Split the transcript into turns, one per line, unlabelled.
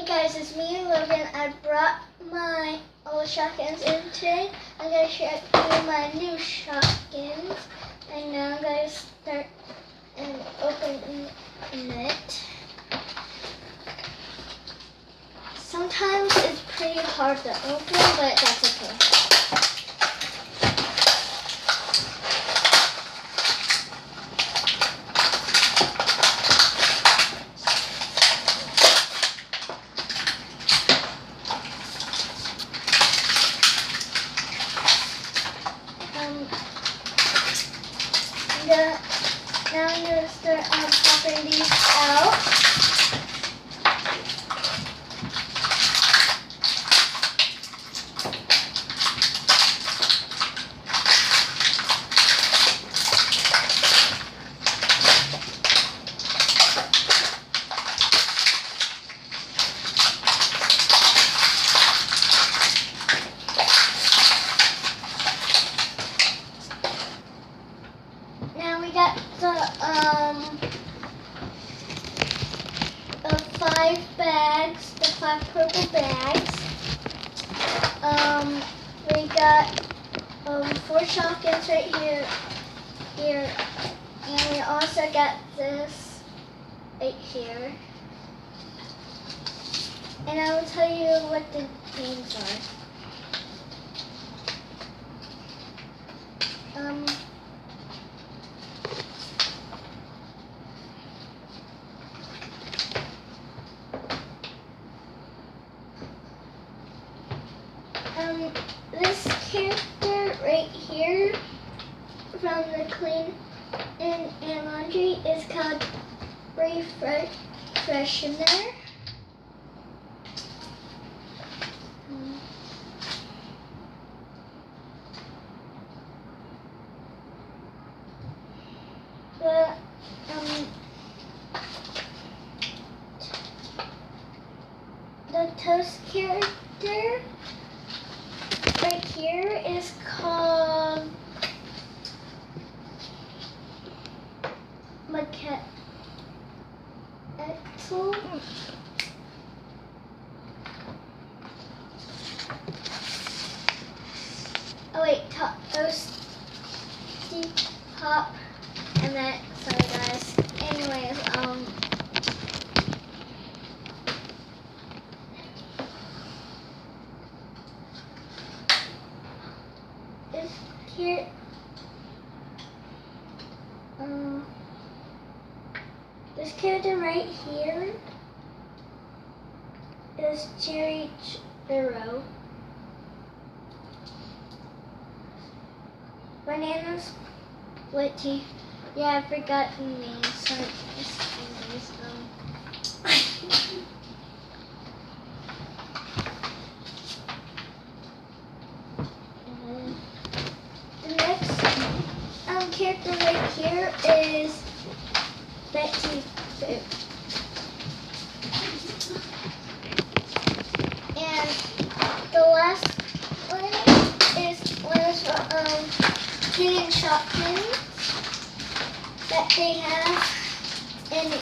guys, it's me, Logan. I brought my old Shopkins in today. I'm going to show you my new Shopkins. And now I'm going to start and open it. Sometimes it's pretty hard to open, but that's okay. Now I'm going to start popping these out. Now we got the 5 bags, the 5 purple bags. We got 4 Shopkins right here, and we also got this right here. And I will tell you what the names are. This character right here from the Clean and Laundry is called Refreshener. The Toast character right here is called Maquette. Oh wait, Toasty Pop, and that. Sorry guys. Anyways, here, this character right here is Cherry Sparrow. Bananas, what tea? Yeah, I forgot the name. Sorry. The next character right here is Betty Boop. And the last one is hidden Shopkins that they have in